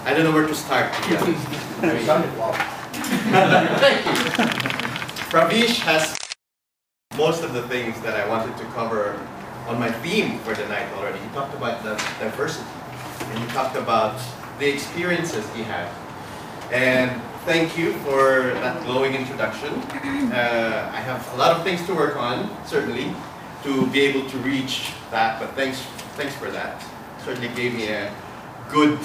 I don't know where to start, to be honest. Thank you. Pravish has most of the things that I wanted to cover on my theme for the night already. He talked about the diversity, and he talked about the experiences he had. And thank you for that glowing introduction. I have a lot of things to work on, certainly, to be able to reach that, but thanks for that. Certainly gave me a good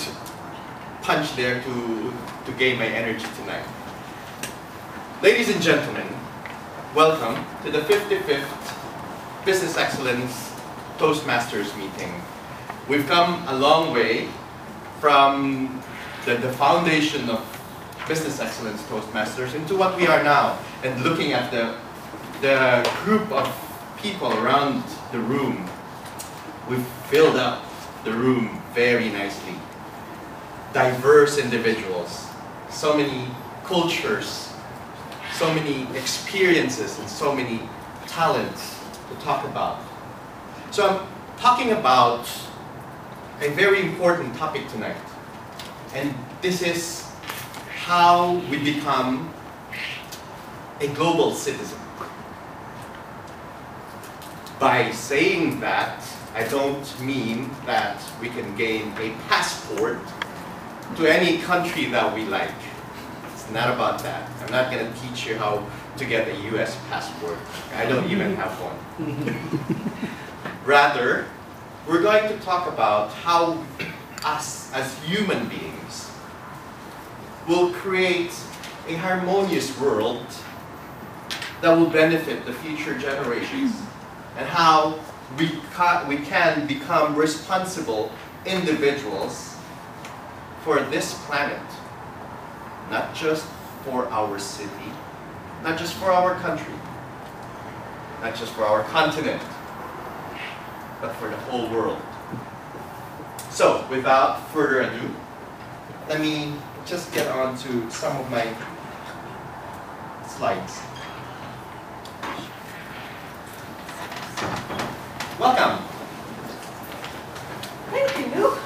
punch there to gain my energy tonight. Ladies and gentlemen, welcome to the 55th Business Excellence Toastmasters meeting. We've come a long way from the foundation of Business Excellence Toastmasters into what we are now, and looking at the group of people around the room. We've filled up the room very nicely. Diverse individuals, so many cultures, so many experiences, and so many talents to talk about. So I'm talking about a very important topic tonight, and this is how we become a global citizen. By saying that, I don't mean that we can gain a passport to any country that we like. It's not about that. I'm not going to teach you how to get a US passport. I don't even have one. Rather, we're going to talk about how us as human beings will create a harmonious world that will benefit the future generations, and how we can become responsible individuals for this planet, not just for our city, not just for our country, not just for our continent, but for the whole world. So, without further ado, let me just get on to some of my slides. Welcome. Thank you.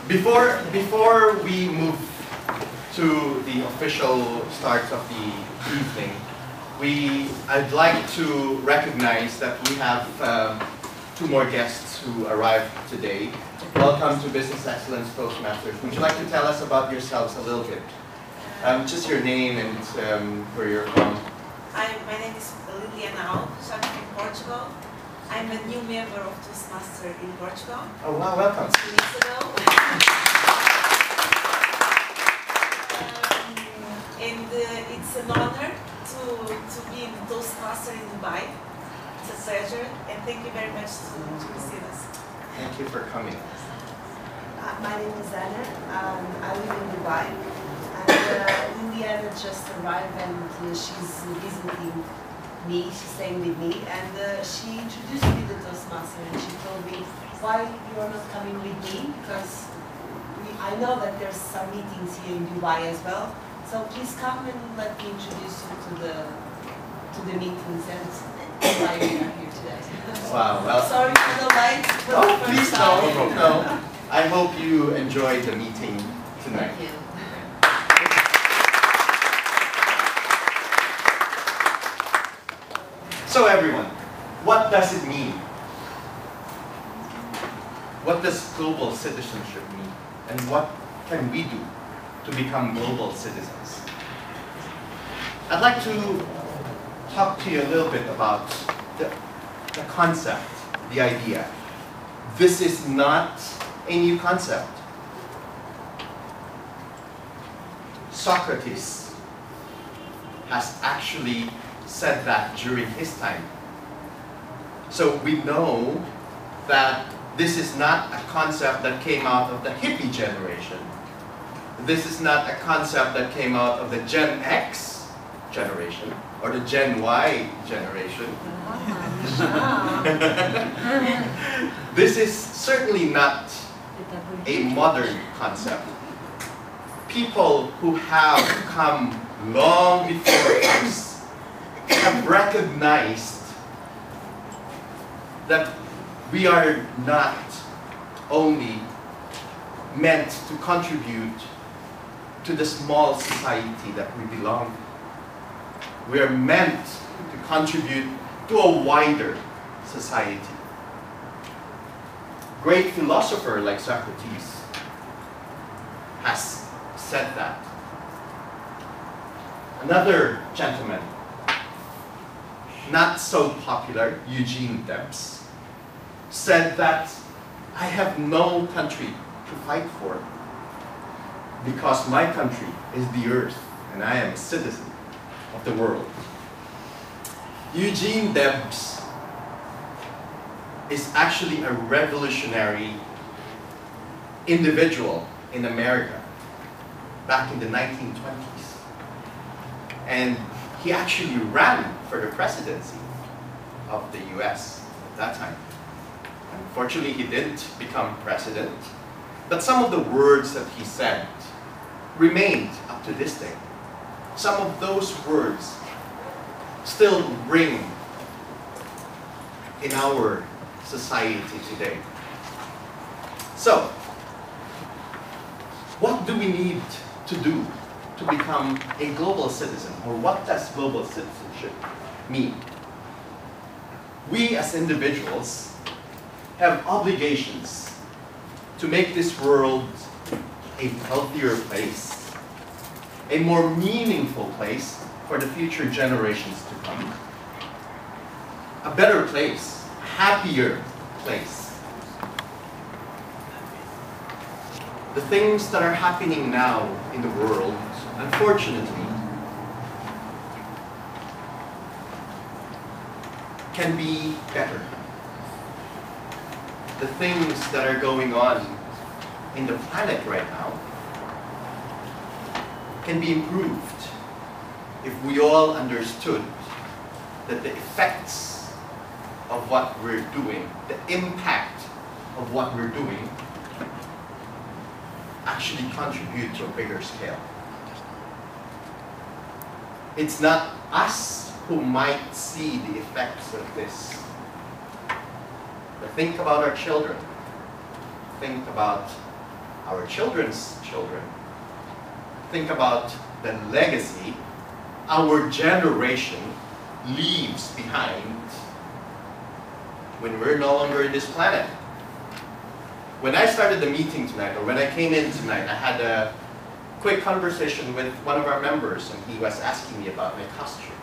Before we move to the official start of the evening, I'd like to recognize that we have two more guests who arrived today. Welcome to Business Excellence Toastmasters. Would you like to tell us about yourselves a little bit? Just your name and where you're from. My name is Liliana, so I'm from Portugal. I'm a new member of Toastmasters in Portugal. Oh wow, welcome. 2 weeks ago. And it's an honor to be in Toastmaster in Dubai. It's a pleasure, and thank you very much to receive us. Thank you for coming. My name is Anna. I live in Dubai. And Liliana just arrived, and she's visiting me. She's staying with me, and she introduced me to Toastmaster, and she told me, "Why you are not coming with me? Because I know that there's some meetings here in Dubai as well. So please come and let me introduce you to the meetings and why we are here today." Wow. Well, sorry for the lights. Oh, please no. I hope you enjoyed the meeting tonight. Thank you. So everyone, what does it mean? What does global citizenship mean? And what can we do to become global citizens? I'd like to talk to you a little bit about the concept, the idea. This is not a new concept. Socrates has actually said that during his time. So we know that this is not a concept that came out of the hippie generation. This is not a concept that came out of the Gen X generation or the Gen Y generation. This is certainly not a modern concept. People who have come long before us have recognized that we are not only meant to contribute to the small society that we belong to. We are meant to contribute to a wider society. Great philosopher like Socrates has said that. Another gentleman, not so popular, Eugene Debs, said that I have no country to fight for because my country is the earth and I am a citizen of the world. Eugene Debs is actually a revolutionary individual in America back in the 1920s. And he actually ran for the presidency of the US at that time. Unfortunately, he didn't become president, but some of the words that he said remained up to this day. Some of those words still ring in our society today. So, what do we need to do to become a global citizen? Or what does global citizenship mean? We as individuals have obligations to make this world a healthier place, a more meaningful place for the future generations to come, a better place, a happier place. The things that are happening now in the world, unfortunately, can be better. The things that are going on in the planet right now can be improved if we all understood that the effects of what we're doing, the impact of what we're doing, actually contribute to a bigger scale. It's not us who might see the effects of this. But think about our children. Think about our children's children. Think about the legacy our generation leaves behind when we're no longer in this planet. When I started the meeting tonight, or when I came in tonight, I had a quick conversation with one of our members, and he was asking me about my costume.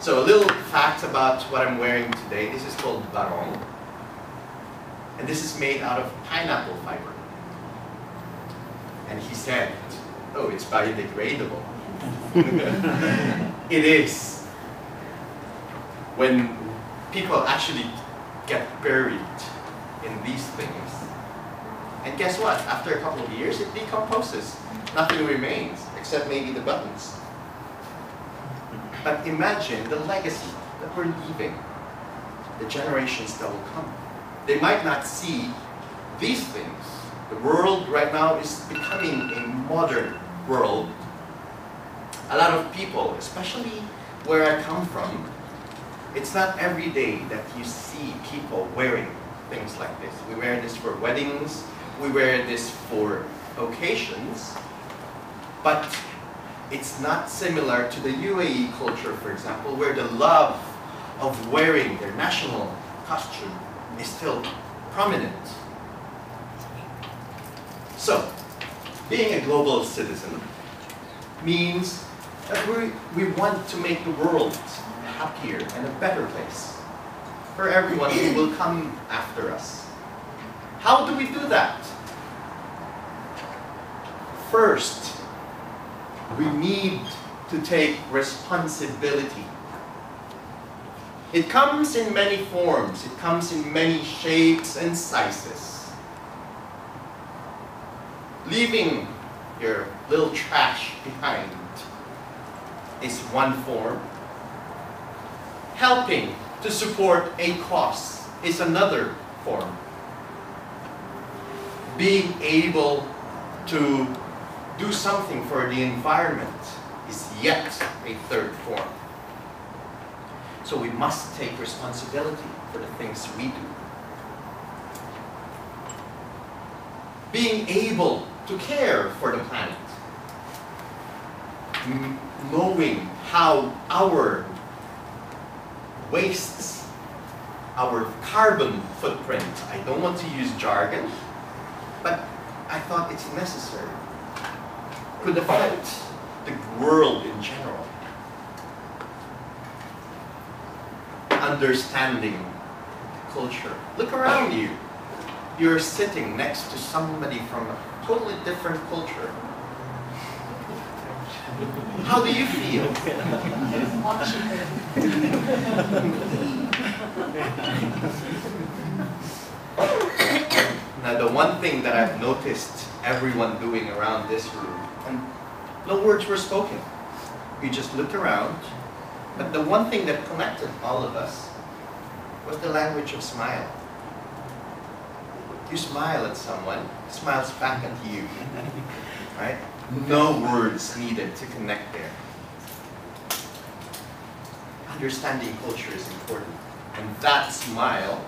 So a little fact about what I'm wearing today. This is called barong, and this is made out of pineapple fiber. And he said, oh, it's biodegradable. It is. When people actually get buried in these things, and guess what? After a couple of years, it decomposes. Nothing remains, except maybe the buttons. But imagine the legacy that we're leaving, the generations that will come. They might not see these things. The world right now is becoming a modern world. A lot of people, especially where I come from, it's not every day that you see people wearing things like this. We wear this for weddings, we wear this for occasions, but it's not similar to the UAE culture, for example, where the love of wearing their national costume is still prominent. So, being a global citizen means that we want to make the world happier and a better place for everyone who will come after us. How do we do that? First, we need to take responsibility. It comes in many forms. It comes in many shapes and sizes. Leaving your little trash behind is one form. Helping to support a cause is another form. Being able to do something for the environment is yet a third form. So we must take responsibility for the things we do. being able to care for the planet, knowing how our wastes, our carbon footprint, I don't want to use jargon, but I thought it's necessary, could affect the world in general. Understanding culture. Look around you. You're sitting next to somebody from a totally different culture. How do you feel? Now, the one thing that I've noticed everyone doing around this room, and no words were spoken. We just looked around, but the one thing that connected all of us was the language of smile. You smile at someone, smiles back at you, right? No words needed to connect there. Understanding culture is important, and that smile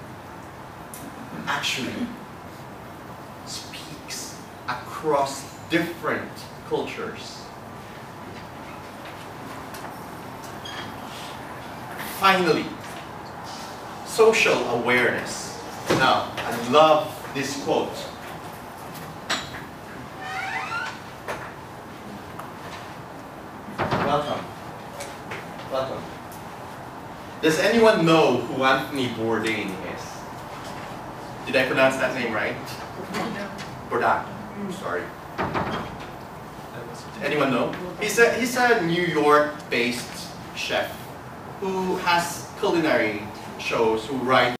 actually speaks across different cultures. Finally, social awareness. Now, I love this quote. Welcome. Welcome. Does anyone know who Anthony Bourdain is? Did I pronounce that name right? Bourdain. Sorry. Anyone know? He's a New York-based chef who has culinary shows, who writes